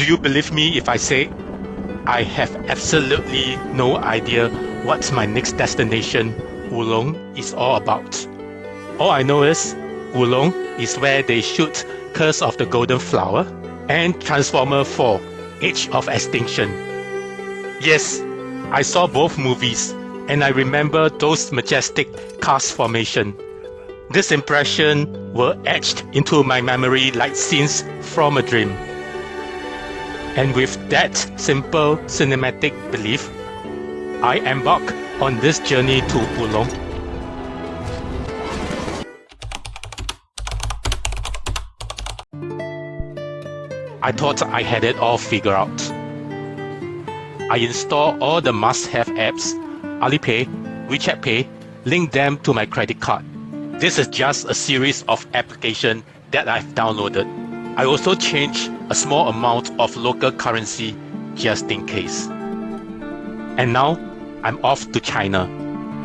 Do you believe me if I say I have absolutely no idea what my next destination, Wulong, is all about? All I know is Wulong is where they shoot Curse of the Golden Flower and Transformer 4, Age of Extinction. Yes, I saw both movies and I remember those majestic karst formation. This impression were etched into my memory like scenes from a dream. And with that simple cinematic belief, I embark on this journey to Wulong. I thought I had it all figured out. I installed all the must-have apps, Alipay, WeChat Pay, linked them to my credit card. This is just a series of applications that I've downloaded. I also changed a small amount of local currency just in case. And now, I'm off to China,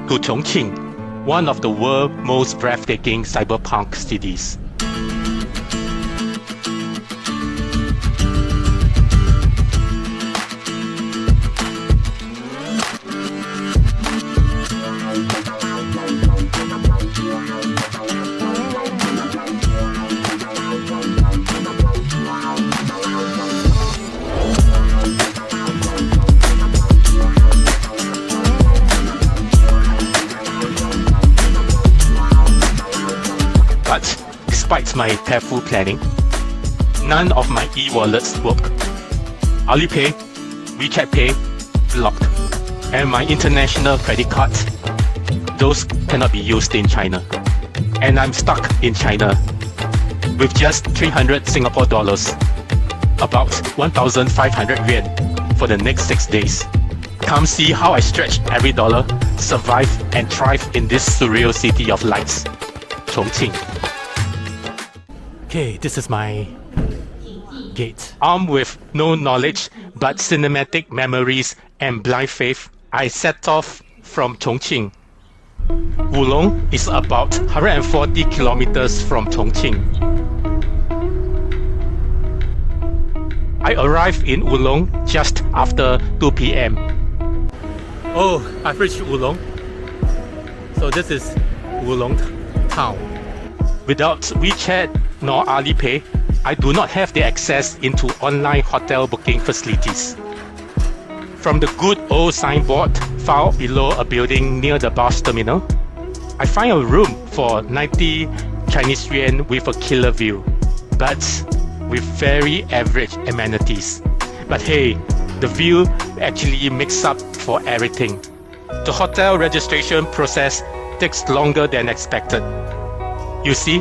to Chongqing, one of the world's most breathtaking cyberpunk cities. Despite my careful planning, none of my e-wallets work. Alipay, WeChat Pay, blocked. And my international credit cards, those cannot be used in China. And I'm stuck in China with just 300 Singapore dollars, about 1,500 yuan for the next 6 days. Come see how I stretch every dollar, survive and thrive in this surreal city of lights, Chongqing. Okay, this is my gate. Armed with no knowledge but cinematic memories and blind faith, I set off from Chongqing. Wulong is about 140 kilometers from Chongqing. I arrived in Wulong just after 2 p.m. Oh, I've reached Wulong. So this is Wulong town. Without WeChat nor Alipay, I do not have the access into online hotel booking facilities. From the good old signboard found below a building near the bus terminal, I find a room for 90 Chinese yuan with a killer view, but with very average amenities. But hey, the view actually makes up for everything. The hotel registration process takes longer than expected. You see,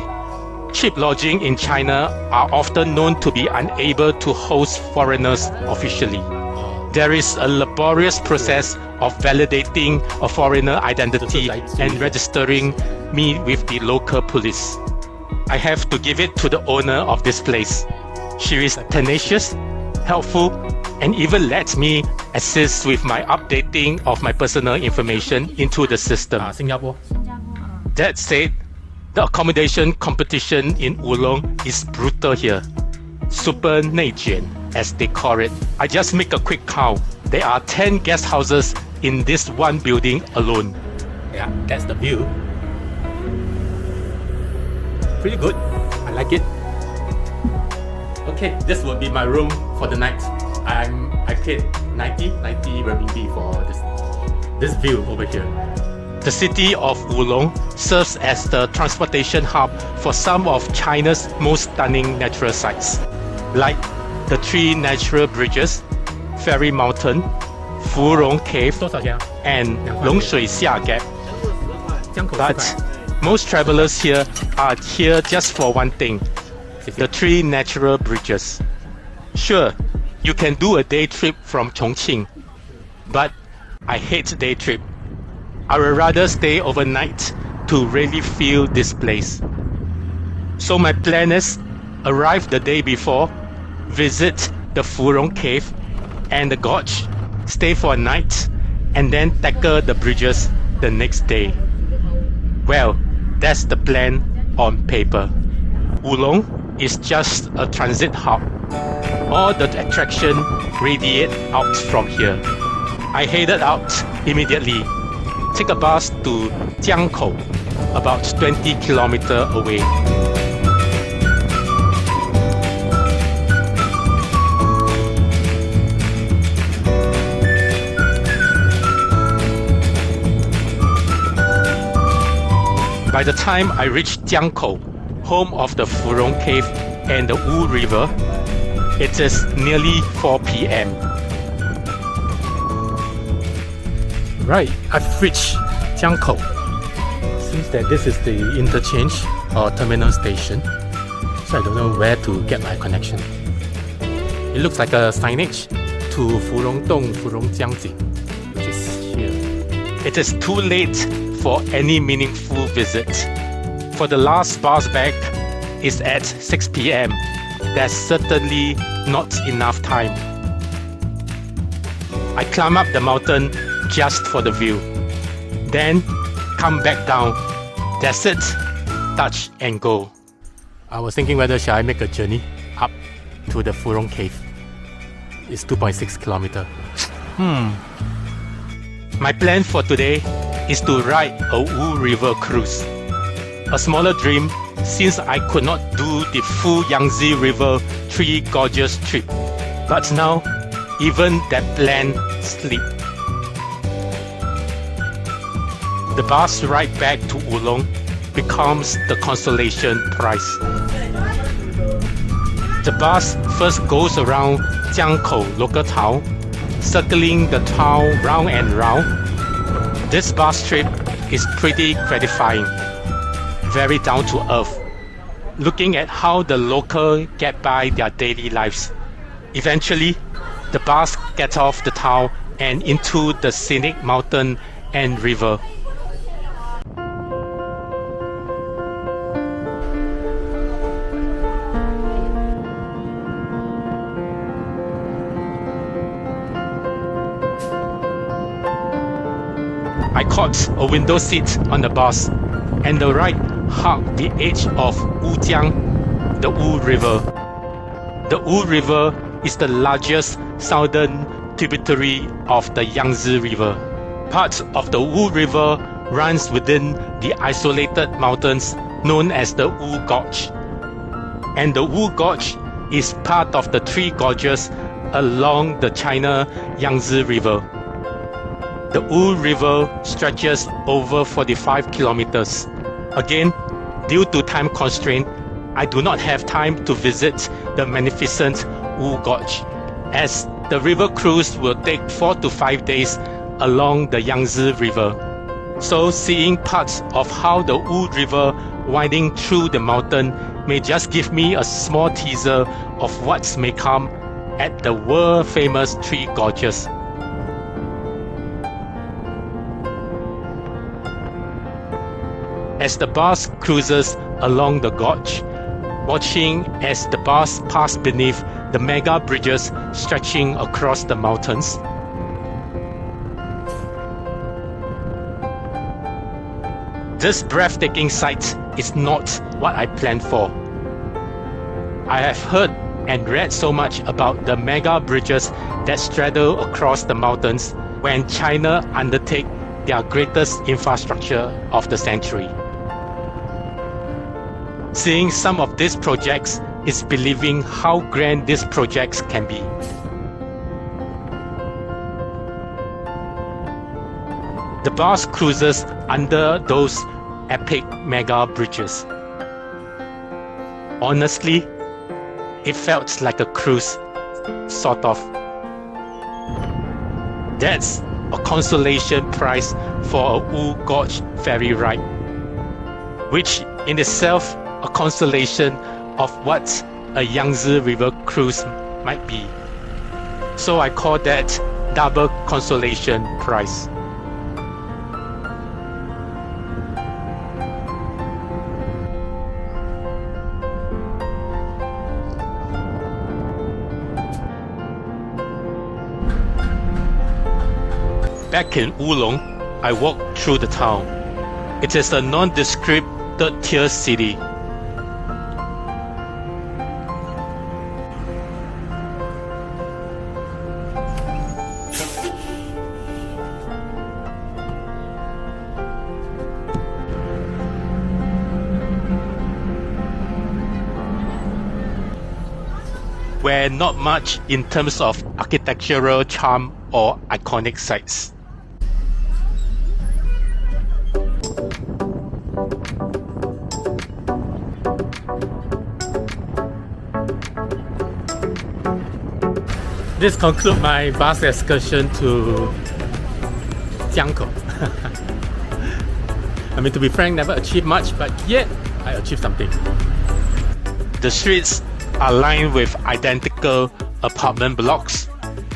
cheap lodging in China are often known to be unable to host foreigners officially. There is a laborious process of validating a foreigner identity and registering me with the local police. I have to give it to the owner of this place. She is tenacious, helpful, and even lets me assist with my updating of my personal information into the system. That said, the accommodation competition in Wulong is brutal here. Super 内卷, as they call it. I just make a quick count. There are 10 guest houses in this one building alone. Yeah, that's the view. Pretty good. I like it. Okay, this will be my room for the night. I paid 90 renminbi for this view over here. The city of Wulong serves as the transportation hub for some of China's most stunning natural sights, like the three natural bridges, Fairy Mountain, Furong Cave, and Longshuixia Gap. But most travelers here are here just for one thing, the three natural bridges. Sure, you can do a day trip from Chongqing, but I hate day trip. I would rather stay overnight to really feel this place. So my plan is arrive the day before, visit the Furong Cave and the gorge, stay for a night, and then tackle the bridges the next day. Well, that's the plan on paper. Wulong is just a transit hub All the attraction radiate out from here. I headed out immediately. Take a bus to Jiangkou, about 20 kilometers away. By the time I reached Jiangkou, home of the Furong Cave and the Wu River, it is nearly 4 p.m. Right, I've reached Jiangkou. Seems that this is the interchange or terminal station, so I don't know where to get my connection. It looks like a signage to Furong Dong, Furong Jiangtze, which is here. It is too late for any meaningful visit. For the last bus back is at 6 p.m. There's certainly not enough time. I climb up the mountain just for the view, then come back down. That's it, touch and go. I was thinking whether shall I make a journey up to the Furong Cave. It's 2.6 kilometers. My plan for today is to ride a Wu River cruise. A smaller dream since I could not do the full Yangtze River Three Gorges trip. But now, even that plan slipped. The bus ride back to Wulong becomes the consolation prize. The bus first goes around Jiangkou local town, circling the town round and round. This bus trip is pretty gratifying, very down to earth, looking at how the locals get by their daily lives. Eventually, the bus gets off the town and into the scenic mountain and river. I caught a window seat on the bus, and the ride hugged the edge of Wujiang, the Wu River. The Wu River is the largest southern tributary of the Yangtze River. Part of the Wu River runs within the isolated mountains known as the Wu Gorge. And the Wu Gorge is part of the three gorges along the China Yangtze River. The Wu River stretches over 45 kilometers. Again, due to time constraint, I do not have time to visit the magnificent Wu Gorge, as the river cruise will take 4 to 5 days along the Yangtze River. So seeing parts of how the Wu River winding through the mountain may just give me a small teaser of what may come at the world-famous Three Gorges. As the bus cruises along the gorge, watching as the bus passes beneath the mega bridges stretching across the mountains. This breathtaking sight is not what I planned for. I have heard and read so much about the mega bridges that straddle across the mountains when China undertake their greatest infrastructure of the century. Seeing some of these projects is believing how grand these projects can be. The bus cruises under those epic mega bridges. Honestly, it felt like a cruise, sort of. That's a consolation prize for a Wu Gorge ferry ride, which in itself a consolation of what a Yangtze River cruise might be. So I call that double consolation prize. Back in Wulong, I walked through the town. It is a nondescript third-tier city. and not much in terms of architectural charm or iconic sites. This concludes my bus excursion to Jiangkou. I mean, to be frank, never achieved much, but yet I achieved something. The streets are lined with identical apartment blocks,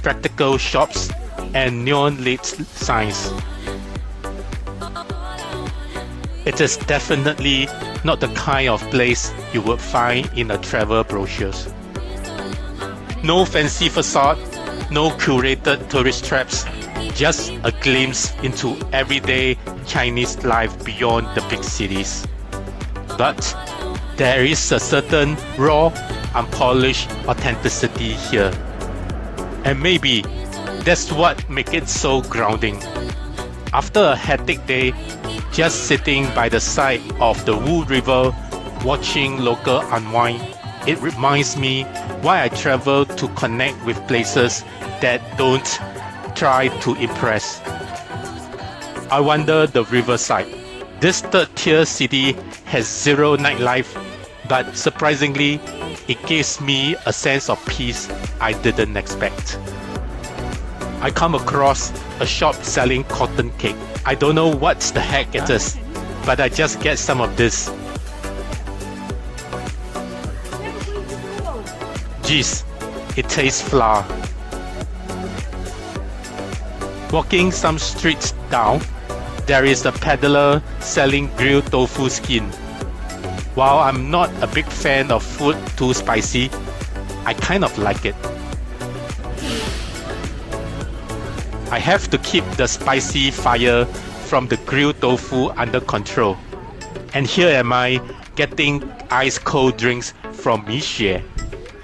practical shops, and neon-lit signs. It is definitely not the kind of place you would find in a travel brochures. No fancy facade, no curated tourist traps, just a glimpse into everyday Chinese life beyond the big cities. But there is a certain raw, unpolished authenticity here. And maybe that's what makes it so grounding. After a hectic day, just sitting by the side of the Wu River, watching local unwind, it reminds me why I travel to connect with places that don't try to impress. I wander the riverside. This third-tier city has zero nightlife, but surprisingly, it gives me a sense of peace I didn't expect. I come across a shop selling cotton cake. I don't know what the heck it is, but I just get some of this. Geez, it tastes flour. Walking some streets down, there is a peddler selling grilled tofu skin. While I'm not a big fan of food too spicy, I kind of like it. I have to keep the spicy fire from the grilled tofu under control. And here am I getting ice cold drinks from Mixue,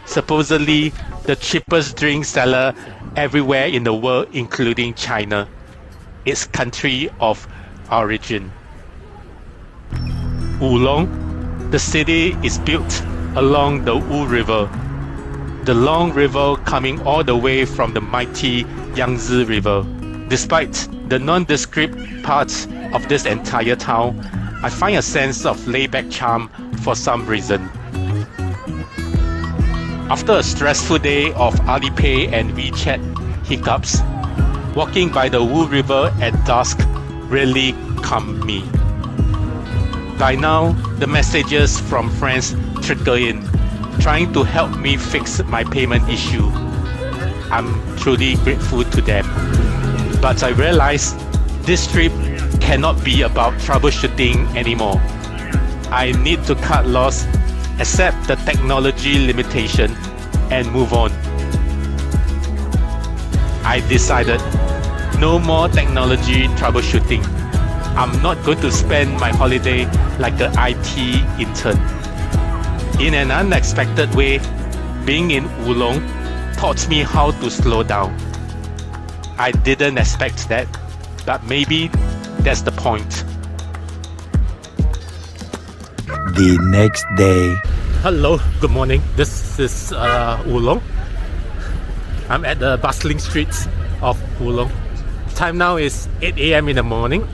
supposedly the cheapest drink seller everywhere in the world, including China, its country of origin. Wulong, the city is built along the Wu River, the long river coming all the way from the mighty Yangtze River. Despite the nondescript parts of this entire town, I find a sense of laid-back charm for some reason. After a stressful day of Alipay and Wechat hiccups, walking by the Wu River at dusk really calmed me. By now, the messages from friends trickle in, trying to help me fix my payment issue. I'm truly grateful to them. But I realize this trip cannot be about troubleshooting anymore. I need to cut loss, accept the technology limitation, and move on. I decided no more technology troubleshooting. I'm not going to spend my holiday like an IT intern. In an unexpected way, being in Wulong taught me how to slow down. I didn't expect that, but maybe that's the point. The next day. Hello, good morning. This is Wulong. I'm at the bustling streets of Wulong. Time now is 8 a.m. in the morning.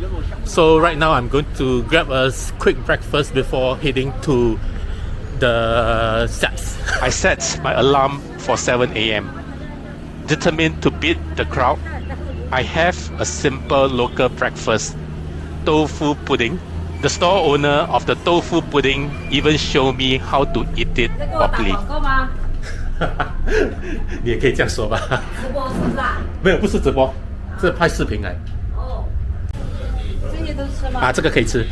So right now I'm going to grab a quick breakfast before heading to the steps. I set my alarm for 7 a.m. Determined to beat the crowd, I have a simple local breakfast, tofu pudding. The store owner of the tofu pudding even showed me how to eat it properly. 你也可以这样说吧。直播是不是啊？没有，不是直播，是拍视频来。哦，这些都吃吗？啊，这个可以吃。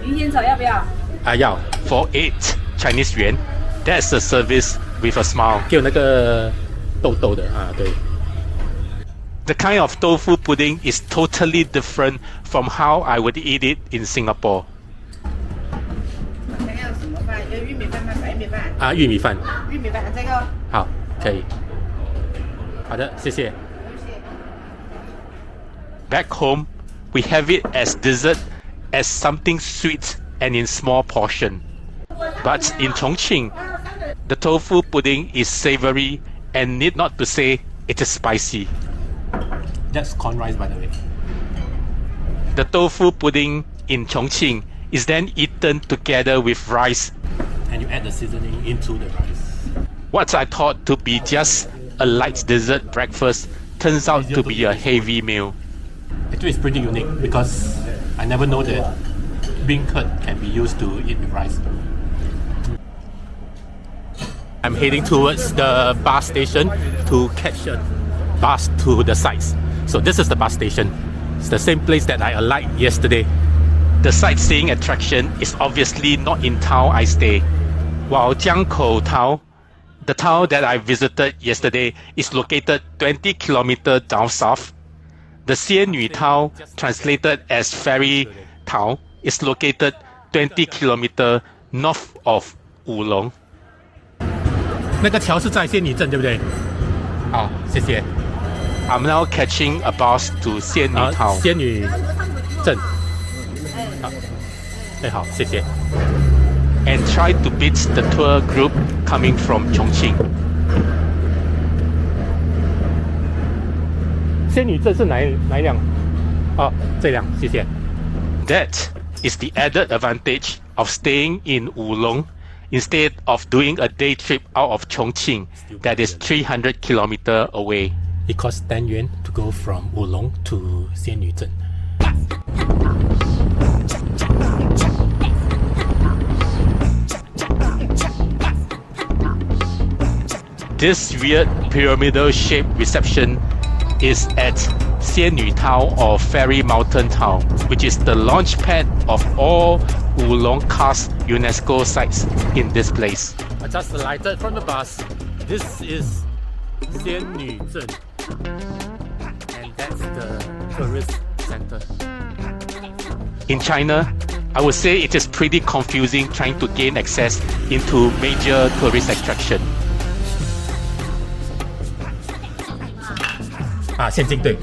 鱼腥草要不要？啊，要 for 8 Chinese yuan. That's a service with a smile. 给我那个豆豆的啊，对。The kind of tofu pudding is totally different from how I would eat it in Singapore. 想要什么饭？有玉米饭吗？白米饭？啊，玉米饭。玉米饭这个。好，可以。好的，谢谢。Back home, we have it as dessert, as something sweet and in small portion. But in Chongqing, The tofu pudding is savory and need not to say it is spicy. That's corn rice, by the way. The tofu pudding in Chongqing is then eaten together with rice. And you add the seasoning into the rice. What I thought to be just a light dessert breakfast turns out to be a heavy meal. Actually, it's pretty unique because I never know that bean curd can be used to eat with rice. I'm heading towards the bus station to catch a bus to the sites. So this is the bus station. It's the same place that I alighted yesterday. The sightseeing attraction is obviously not in town I stay. While Jiangkou town, the town that I visited yesterday, is located 20 kilometers down south. The Xianyu town, translated as ferry town, is located 20 kilometers north of Wulong. 那个桥是在仙女镇，对不对？好，谢谢。I'm now catching a bus to Xianyu town. 仙女镇。好，好，谢谢。And try to beat the tour group coming from Chongqing. 仙女镇是哪一辆？哦，这辆，谢谢。That is the added advantage of staying in Wulong instead of doing a day trip out of Chongqing that is 300 kilometers away. It costs 10 yuan to go from Wulong to 仙女镇。This weird pyramidal-shaped reception is at Xianyu Town or Fairy Mountain Town, which is the launch pad of all Wulong Karst UNESCO sites in this place. I just alighted from the bus. This is 仙女镇, and that's the tourist center. In China, I would say it is pretty confusing trying to gain access into major tourist attraction. 啊，现金对。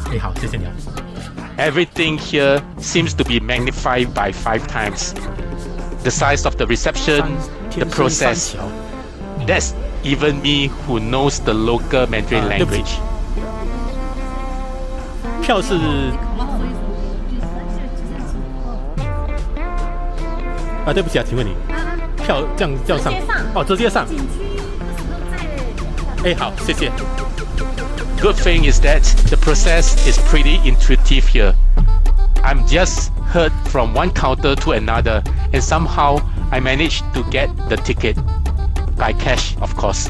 你好，谢谢你啊。Everything here seems to be magnified by 5 times. The size of the reception, the process. That's even me who knows the local Mandarin language. 票是啊，对不起啊，请问你票这样上哦，直接上。哎，好，谢谢。Good thing is that the process is pretty intuitive here. I'm just heard from one counter to another, and somehow I managed to get the ticket by cash, of course.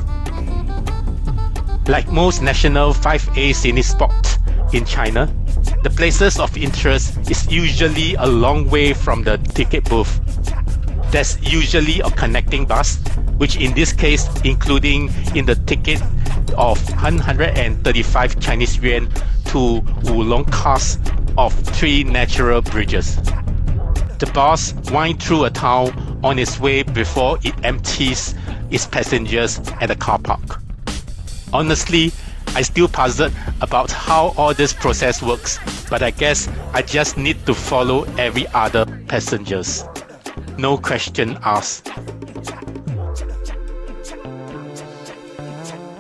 Like most national 5A scenic spots in China, the places of interest is usually a long way from the ticket booth. There's usually a connecting bus, which in this case including in the ticket of 135 Chinese yuan to Wulong Karst of 3 natural bridges. The bus winds through a town on its way before it empties its passengers at the car park. Honestly, I still puzzled about how all this process works, but I guess I just need to follow every other passengers. No question asked.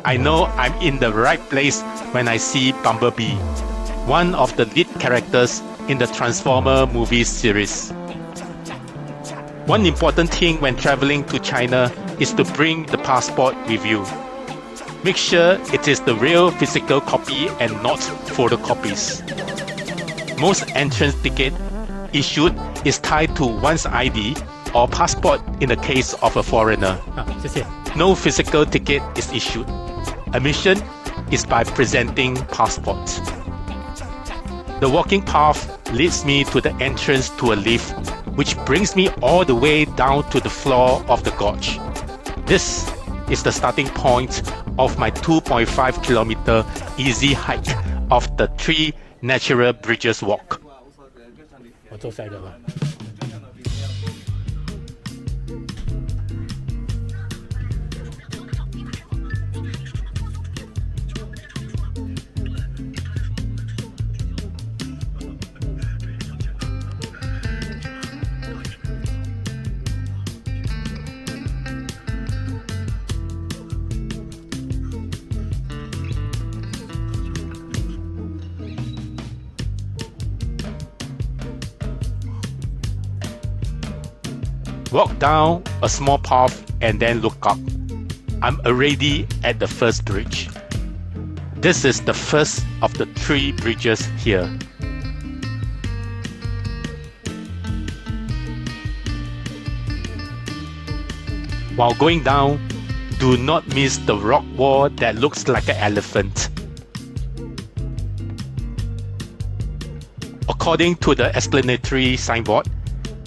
I know I'm in the right place when I see Bumblebee, one of the lead characters in the Transformer movie series. One important thing when traveling to China is to bring the passport with you. Make sure it is the real physical copy and not photocopies. Most entrance ticket issued is tied to one's ID or passport in the case of a foreigner. 谢谢。 No physical ticket is issued. Admission is by presenting passport. The walking path leads me to the entrance to a lift, which brings me all the way down to the floor of the gorge. This is the starting point of my 2.5 kilometer easy hike of the 3 natural bridges walk. 我坐下一个吧。Walk down a small path and then look up. I'm already at the first bridge. This is the first of the 3 bridges here. While going down, do not miss the rock wall that looks like an elephant. According to the explanatory signboard,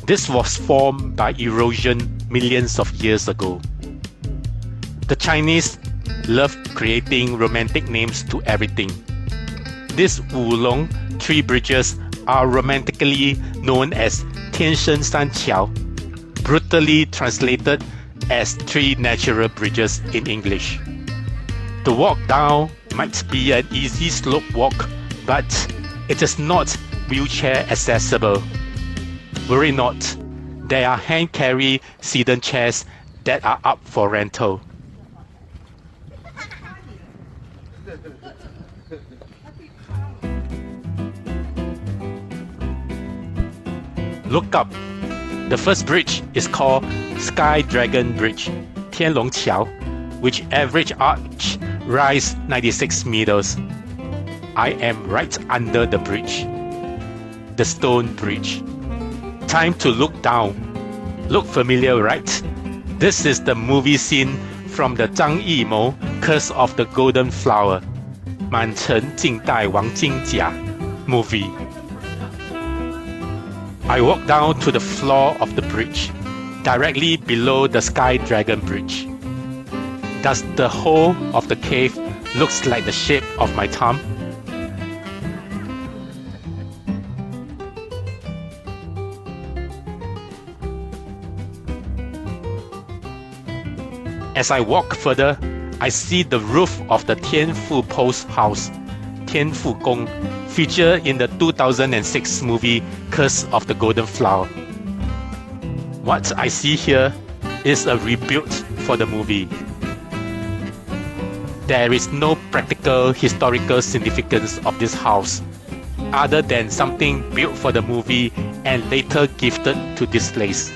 this was formed by erosion millions of years ago. The Chinese love creating romantic names to everything. These Wulong Three Bridges are romantically known as 天生三桥, brutally translated as 3 natural bridges in English. The walk down might be an easy slope walk, but it is not wheelchair accessible. Worry not, there are hand-carry sedan chairs that are up for rental. Look up. The first bridge is called Sky Dragon Bridge, 天龙桥, which average arch rise 96 meters. I am right under the bridge, the stone bridge. Time to look down. Look familiar, right? This is the movie scene from the Zhang Yimou Curse of the Golden Flower, 满城尽带黄金甲 movie. I walk down to the floor of the bridge, directly below the Sky Dragon Bridge. Does the whole of the cave looks like the shape of my thumb? As I walk further, I see the roof of the Tianfu Post House, Tianfu Gong, featured in the 2006 movie Curse of the Golden Flower. What I see here is a rebuild for the movie. There is no practical historical significance of this house, other than something built for the movie and later gifted to this place.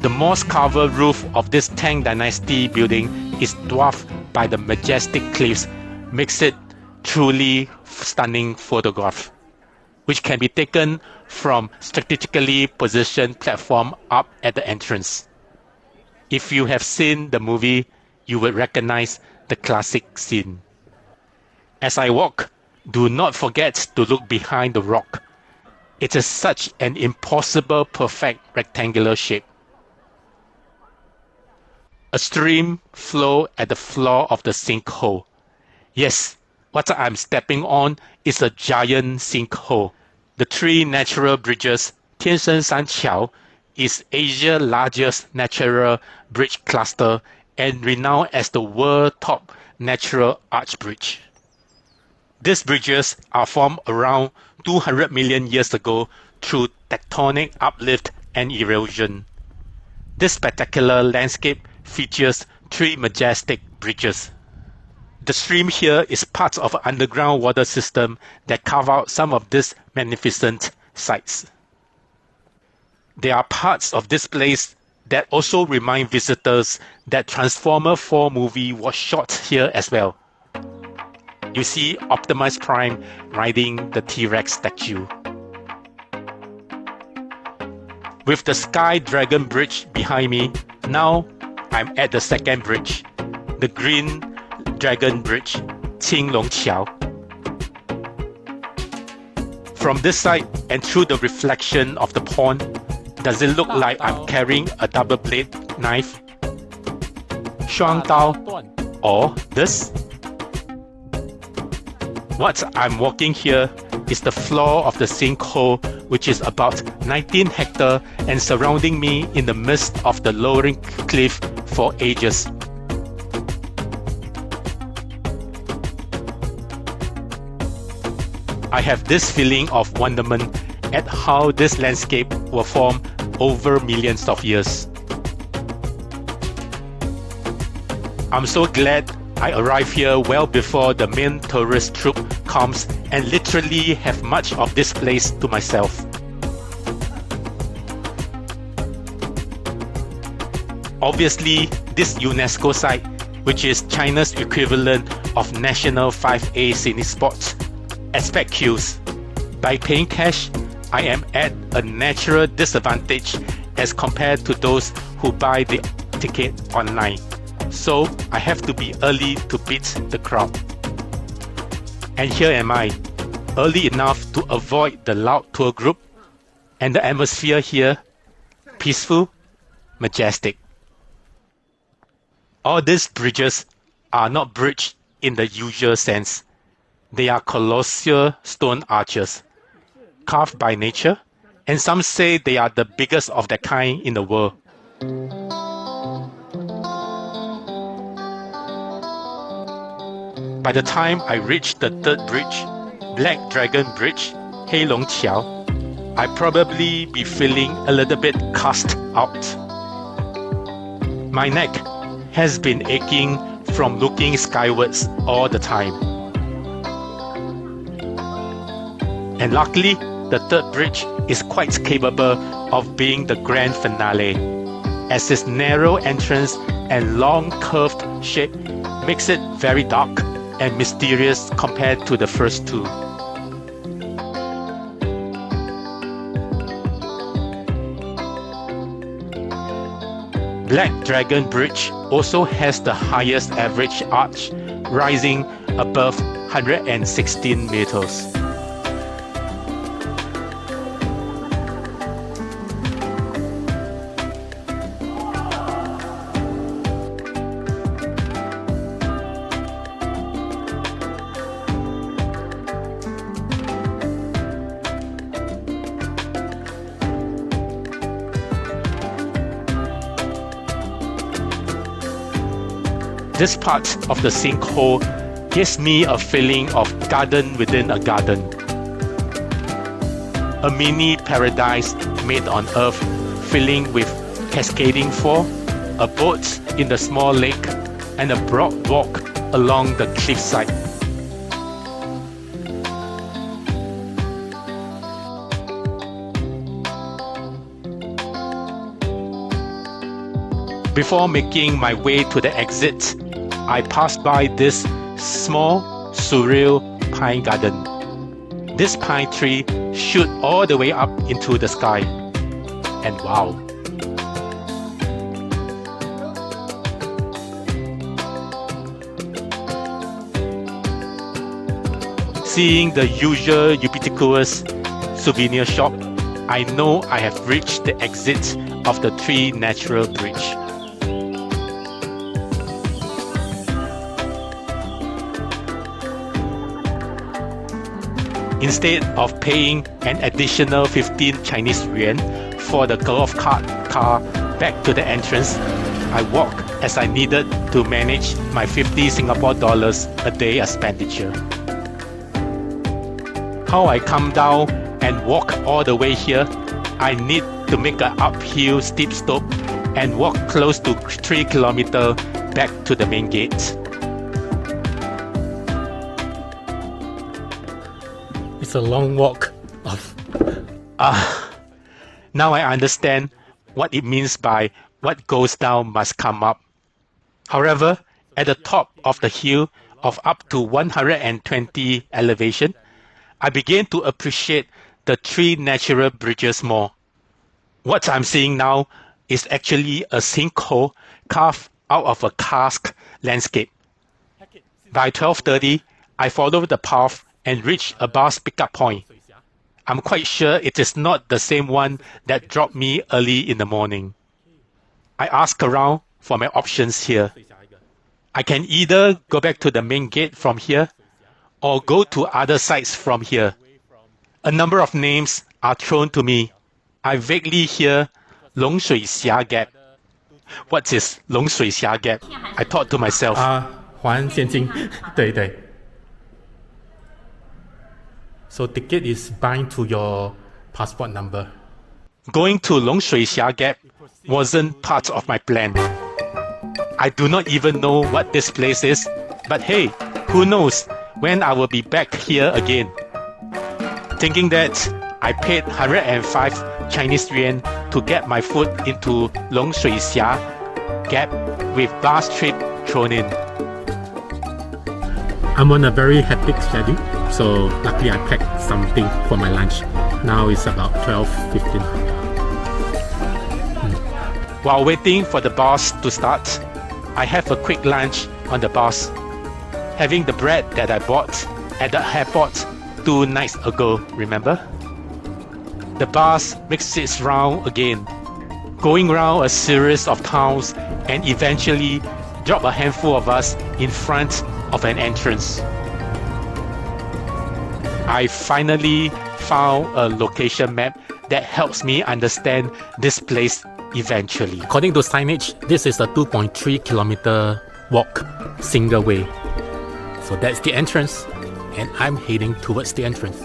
The moss-covered roof of this Tang Dynasty building is dwarfed by the majestic cliffs, makes it truly stunning photograph, which can be taken from strategically positioned platform up at the entrance. If you have seen the movie, you will recognize the classic scene. As I walk, do not forget to look behind the rock. It is such an impossible perfect rectangular shape. A stream flows at the floor of the sinkhole. Yes, what I'm stepping on is a giant sinkhole. The 3 natural bridges, 天生三桥, is Asia's largest natural bridge cluster and renowned as the world's top natural arch bridge. These bridges are formed around 200 million years ago through tectonic uplift and erosion. This spectacular landscape features 3 majestic bridges. The stream here is part of an underground water system that carve out some of these magnificent sites. There are parts of this place that also remind visitors that Transformers 4 movie was shot here as well. You see Optimus Prime riding the T-Rex statue. With the Sky Dragon Bridge behind me, now I'm at the second bridge, the Green Dragon Bridge, Qinglong Qiao. From this side and through the reflection of the pond, does it look like I'm carrying a double blade knife? Shuang Dao, or this? What I'm walking here is the floor of the sinkhole, which is about 19 hectares and surrounding me in the midst of the lowering cliff for ages. I have this feeling of wonderment at how this landscape was formed over millions of years. I'm so glad I arrived here well before the main tourist troop comes and literally have much of this place to myself. Obviously, this UNESCO site, which is China's equivalent of National 5A scenic spots, expect queues. By paying cash, I am at a natural disadvantage as compared to those who buy the ticket online. So I have to be early to beat the crowd. And here am I, early enough to avoid the loud tour group, and the atmosphere here, peaceful, majestic. All these bridges are not bridges in the usual sense. They are colossal stone arches, carved by nature, and some say they are the biggest of their kind in the world. By the time I reached the third bridge, Black Dragon Bridge, Heilong Qiao, I'd probably be feeling a little bit cast out. My neck has been aching from looking skywards all the time. And luckily, the third bridge is quite capable of being the grand finale, as its narrow entrance and long curved shape makes it very dark and mysterious compared to the first two. Black Dragon Bridge also has the highest average arch, rising above 116 meters. This part of the sinkhole gives me a feeling of garden within a garden. A mini paradise made on earth, filling with cascading fall, a boat in the small lake, and a broad walk along the cliffside. Before making my way to the exit, I passed by this small, surreal pine garden. This pine tree shoot all the way up into the sky. And wow! Seeing the usual ubiquitous souvenir shop, I know I have reached the exit of the Three Natural Bridge. Instead of paying an additional 15 Chinese yuan for the golf cart car back to the entrance, I walked as I needed to manage my 50 Singapore dollars a day expenditure. How I come down and walk all the way here, I need to make an uphill steep slope and walk close to 3 kilometers back to the main gate. It's a long walk of... Now I understand what it means by what goes down must come up. However, at the top of the hill of up to 120 elevation, I began to appreciate the Three Natural Bridges more. What I'm seeing now is actually a sinkhole carved out of a karst landscape. By 12:30, I followed the path and reached a bus pickup point. I'm quite sure it is not the same one that dropped me early in the morning. I asked around for my options here. I can either go back to the main gate from here or go to other sites from here. A number of names are thrown to me. I vaguely hear Longshuixia Gap. What is Longshuixia Gap? I thought to myself. 还现金，对对。So ticket is bind to your passport number. Going to Longshuixia Gap wasn't part of my plan. I do not even know what this place is, but hey, who knows when I will be back here again. Thinking that, I paid 105 Chinese yuan to get my foot into Longshuixia gap with bus trip thrown in. I'm on a very hectic schedule, so luckily I packed something for my lunch. Now it's about 12:15. While waiting for the bus to start, I have a quick lunch on the bus, having the bread that I bought at the airport 2 nights ago, remember? The bus makes its round again, going round a series of towns and eventually drop a handful of us in front of an entrance. I finally found a location map that helps me understand this place eventually. According to signage, this is a 2.3 kilometer walk, single way. So that's the entrance, and I'm heading towards the entrance.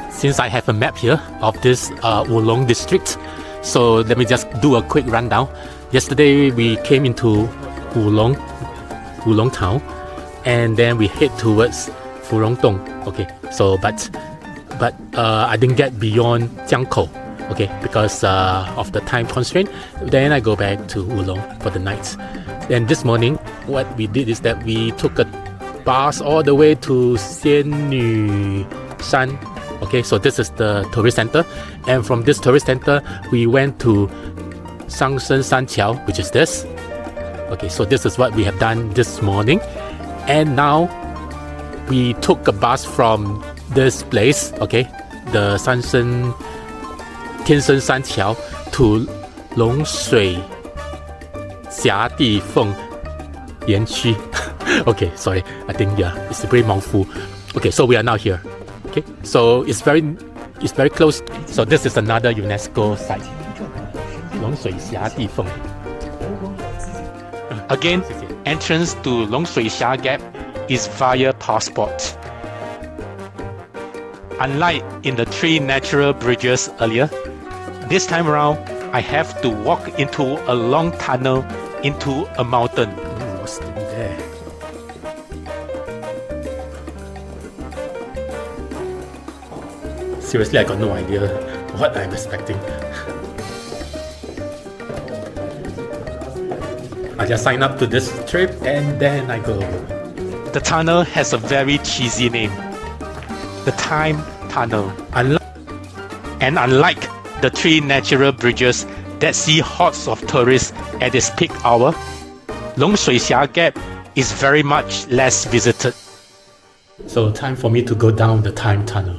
Since I have a map here of this Wulong district, so let me just do a quick rundown. Yesterday we came into Wulong town, and then we head towards Furong Dong. Okay, so but I didn't get beyond Jiangkou, okay, because of the time constraint. Then I go back to Wulong for the night. Then this morning, what we did is that we took a bus all the way to Shan. Okay, so this is the tourist center, and from this tourist center we went to Timecodes San桥, which is this. Okay, so this is what we have done this morning, and now we took a bus from this place, okay, the Timecodes San桥to Longshuixia Difeng Yan区. Okay, sorry, I think it's very mouthful. Okay, so we are now here. Okay, so it's very close. So this is another UNESCO site, Longshuixia Difeng. Again, entrance to Longshuixia Gap is via passport. Unlike in the 3 natural bridges earlier, this time around I have to walk into a long tunnel into a mountain. What's in there? Seriously, I got no idea what I'm expecting. I just sign up to this trip and then I go. The tunnel has a very cheesy name, the Time Tunnel. And unlike the 3 natural bridges that see hordes of tourists at its peak hour, Longshuixia Gap is very much less visited. So time for me to go down the time tunnel.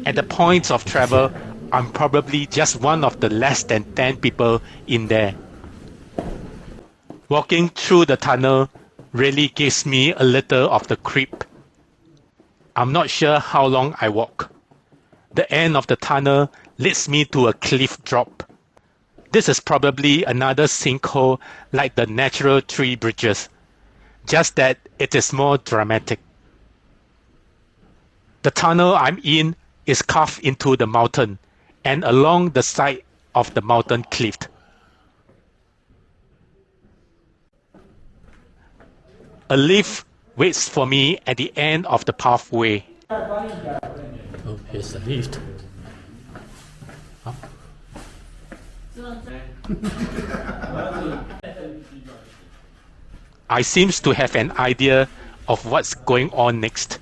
At the point of travel, I'm probably just one of the less than 10 people in there. Walking through the tunnel really gives me a little of the creep. I'm not sure how long I walk. The end of the tunnel leads me to a cliff drop. This is probably another sinkhole like the natural 3 bridges, just that it is more dramatic. The tunnel I'm in is carved into the mountain and along the side of the mountain cliff. A lift waits for me at the end of the pathway. Oh, here's the lift. Huh? I seems to have an idea of what's going on next.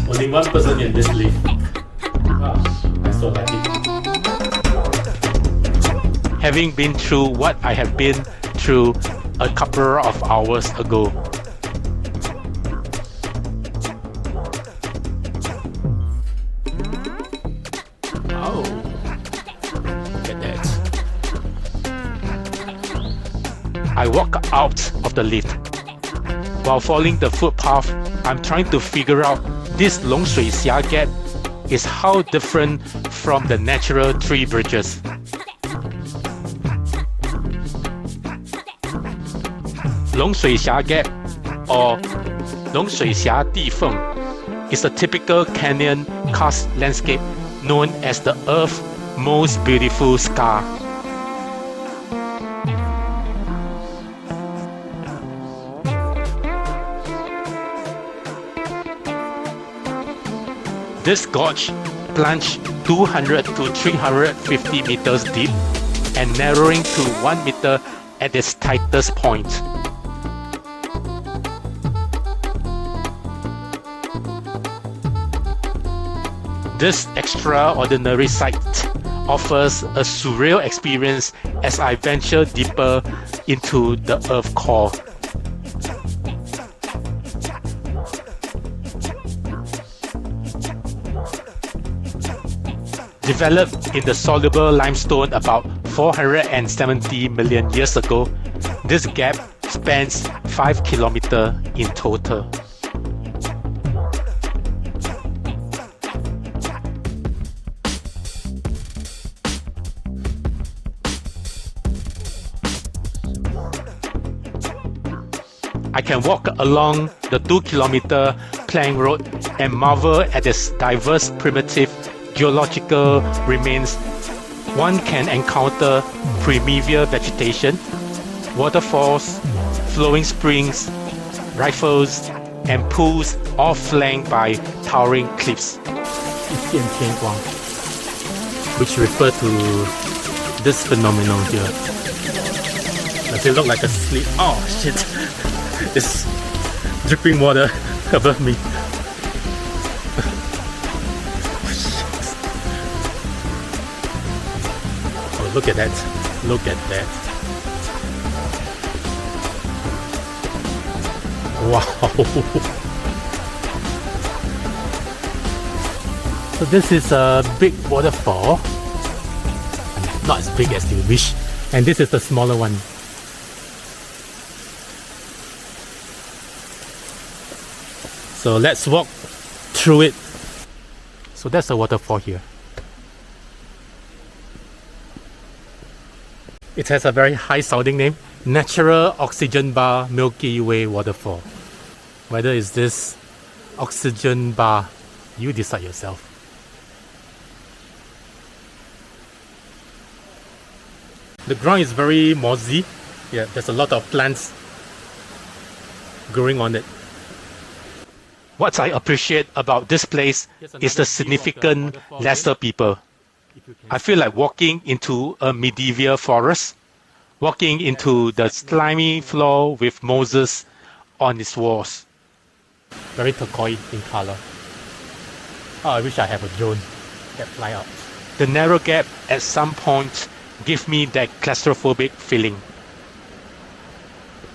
Only one person in this lift. Wow, I'm so happy. Having been through what I have been through a couple of hours ago. Oh, look at that. I walk out of the lift. While following the footpath, I'm trying to figure out this Longshuixia Gap is how different from the natural 3 bridges. Longshuixia Gap or Longshuixia Difeng is a typical canyon karst landscape known as the Earth's most beautiful scar. This gorge plunged 200 to 350 meters deep and narrowing to 1 meter at its tightest point. This extraordinary site offers a surreal experience as I venture deeper into the earth core. Developed in the soluble limestone about 470 million years ago, this gap spans 5 kilometers in total. I can walk along the 2-kilometer plank road and marvel at its diverse primitive geological remains. One can encounter primeval vegetation, waterfalls, flowing springs, rifles, and pools, all flanked by towering cliffs. 一线天光, which refer to this phenomenon here. Does it look like a sleep? Oh shit! It's dripping water above me. Oh, look at that. Look at that. Wow. So this is a big waterfall. Not as big as you wish. And this is the smaller one. So let's walk through it. So that's a waterfall here. It has a very high sounding name, Natural Oxygen Bar Milky Way Waterfall. Whether it's this oxygen bar, you decide yourself. The ground is very mossy. Yeah, there's a lot of plants growing on it. What I appreciate about this place is the significant lesser people. I feel like walking into a medieval forest, walking into the slimy floor with Moses on its walls. Very turquoise in color. Oh, I wish I have a drone that fly out. The narrow gap at some points give me that claustrophobic feeling.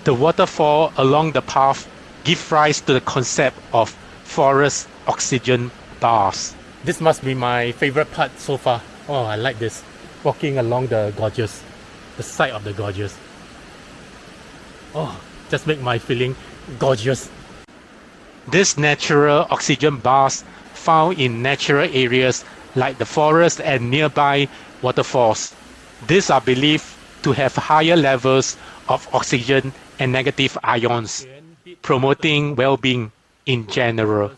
The waterfall along the path give rise to the concept of forest oxygen bars. This must be my favorite part so far. Oh, I like this. Walking along the gorges, the side of the gorges. Oh, just make my feeling gorgeous. These natural oxygen bars found in natural areas like the forest and nearby waterfalls. These are believed to have higher levels of oxygen and negative ions, promoting well-being in general.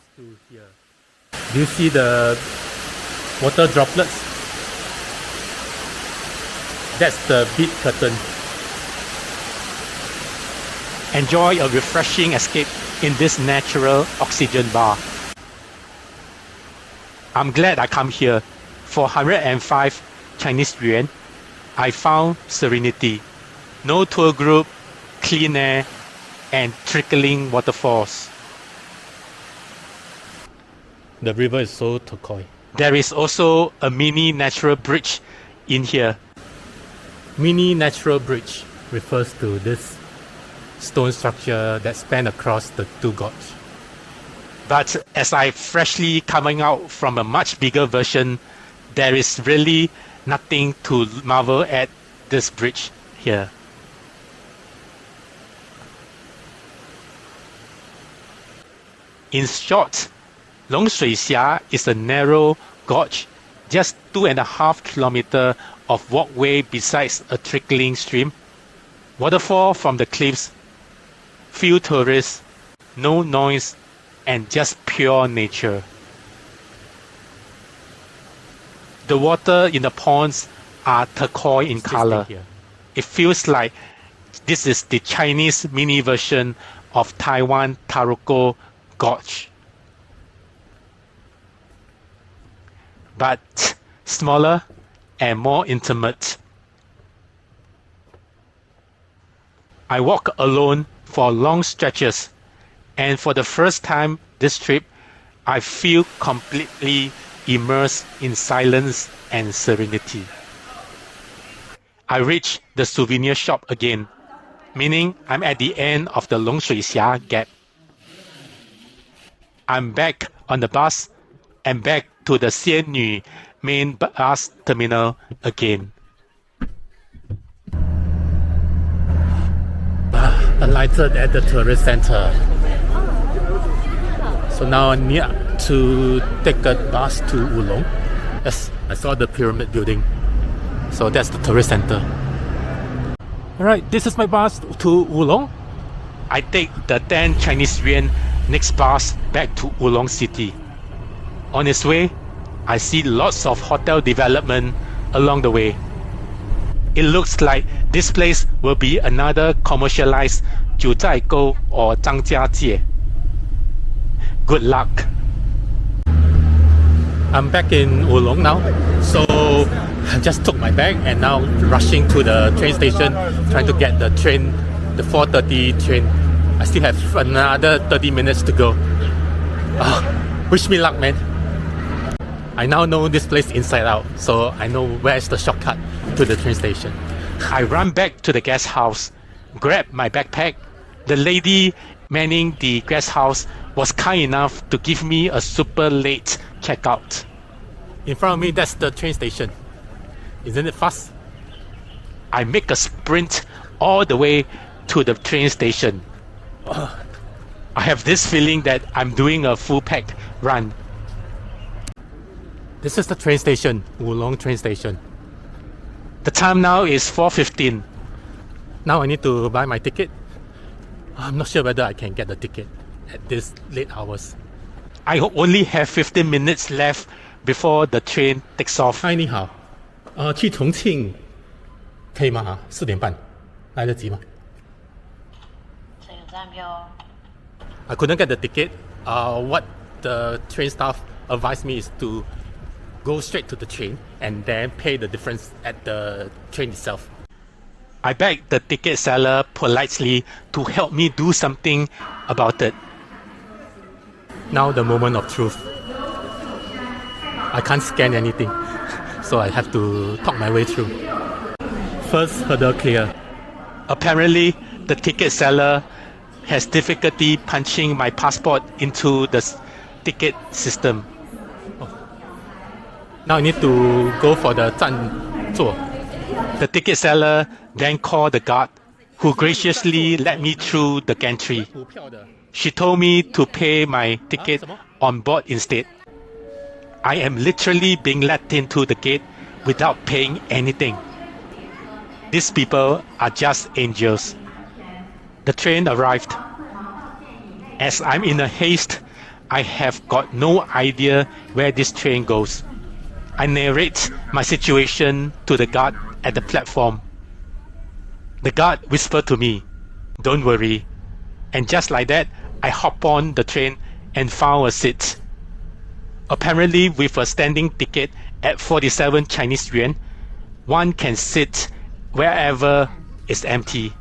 Do you see the water droplets? That's the bead curtain. Enjoy a refreshing escape in this natural oxygen bar. I'm glad I come here. For 105 Chinese yuan, I found serenity. No tour group, clean air, and trickling waterfalls. The river is so turquoise. There is also a mini natural bridge in here. Mini natural bridge refers to this stone structure that span across the two gorges. But as I freshly coming out from a much bigger version, there is really nothing to marvel at this bridge here. In short, Longshuixia is a narrow gorge, just 2.5 kilometers of walkway besides a trickling stream, waterfall from the cliffs, few tourists, no noise, and just pure nature. The water in the ponds are turquoise in color. It feels like this is the Chinese mini version of Taiwan Taroko Gorge. but smaller and more intimate. I walk alone for long stretches, and for the first time this trip, I feel completely immersed in silence and serenity. I reach the souvenir shop again, meaning I'm at the end of the Longshuixia Gap. I'm back on the bus and back to the Xianyu main bus terminal again. Alighted at the tourist center. So now I need to take a bus to Wulong. Yes, I saw the pyramid building. So that's the tourist center. Alright, this is my bus to Wulong. I take the 10 Chinese yuan next bus back to Wulong City. On its way, I see lots of hotel development along the way. It looks like this place will be another commercialized Jiangkou or Jiangjie. Good luck. I'm back in Wulong now. So I just took my bag and now rushing to the train station, trying to get the train, the 4:30 train. I still have another 30 minutes to go. Wish me luck, man. I now know this place inside out, so I know where's the shortcut to the train station. I run back to the guest house, grab my backpack. The lady manning the guest house was kind enough to give me a super late checkout. In front of me, that's the train station. Isn't it fast? I make a sprint all the way to the train station. I have this feeling that I'm doing a full pack run. This is the train station, Wulong train station. The time now is 4:15. Now I need to buy my ticket. I'm not sure whether I can get the ticket at this late hours. I only have 15 minutes left before the train takes off. Hi, 你好。去重庆可以吗？4点半，来得及吗？这有站票。 I couldn't get the ticket. What the train staff advised me is to go straight to the train and then pay the difference at the train itself. I begged the ticket seller politely to help me do something about it. Now the moment of truth. I can't scan anything, so I have to talk my way through. First hurdle clear. Apparently, the ticket seller has difficulty punching my passport into the ticket system. Now I need to go for the 占座. The ticket seller then called the guard, who graciously let me through the gantry. She told me to pay my ticket on board instead. I am literally being let into the gate without paying anything. These people are just angels. The train arrived. As I'm in a haste, I have got no idea where this train goes. I narrate my situation to the guard at the platform. The guard whispered to me, "Don't worry." And just like that, I hop on the train and found a seat. Apparently, with a standing ticket at 47 Chinese yuan, one can sit wherever is empty.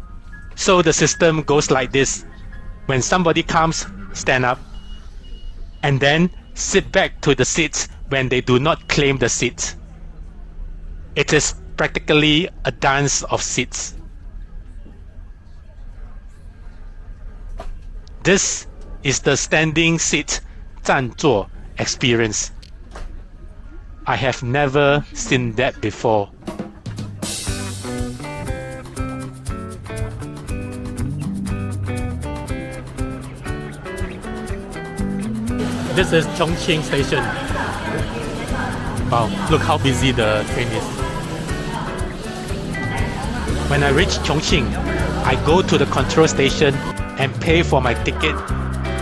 So the system goes like this. When somebody comes, stand up, and then sit back to the seats when they do not claim the seat. It is practically a dance of seats. This is the standing seat 站座 experience. I have never seen that before. This is Chongqing station. Wow, look how busy the train is. When I reach Chongqing, I go to the control station and pay for my ticket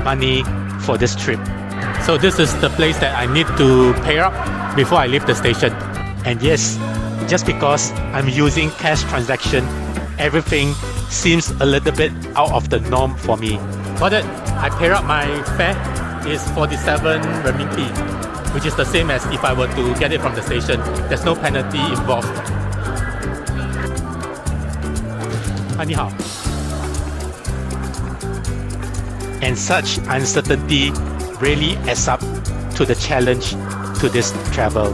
money for this trip. So this is the place that I need to pay up before I leave the station. And yes, just because I'm using cash transaction, everything seems a little bit out of the norm for me. Got it. I pay up my fare is 47 renminbi. which is the same as if I were to get it from the station. There's no penalty involved. 你好. And such uncertainty really adds up to the challenge to this travel.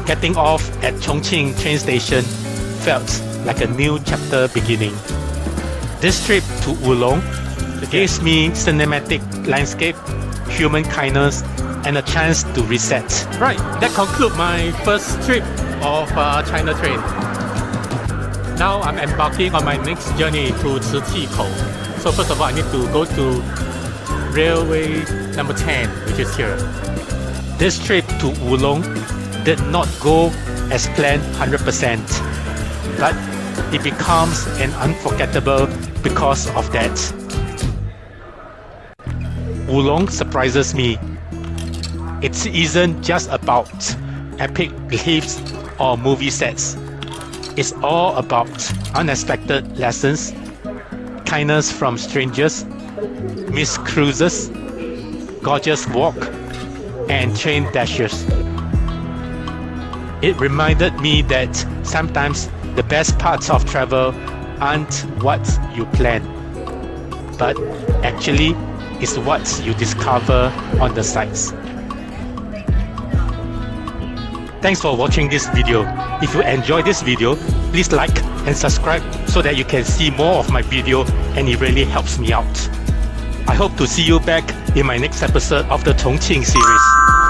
Getting off at Chongqing train station felt like a new chapter beginning. This trip to Wulong gives me cinematic landscape, human kindness, and a chance to reset. Right, that concludes my first trip of China train. Now I'm embarking on my next journey to Jiangkou. So first of all, I need to go to railway number 10, which is here. This trip to Wulong did not go as planned 100%, but it becomes an unforgettable because of that. Wulong surprises me. It isn't just about epic cliffs or movie sets. It's all about unexpected lessons, kindness from strangers, missed cruises, gorgeous walk, and train dashes. It reminded me that sometimes the best parts of travel aren't what you plan, but actually is what you discover on the sites. Thanks for watching this video. If you enjoyed this video, please like and subscribe so that you can see more of my video, and it really helps me out. I hope to see you back in my next episode of the Chongqing series.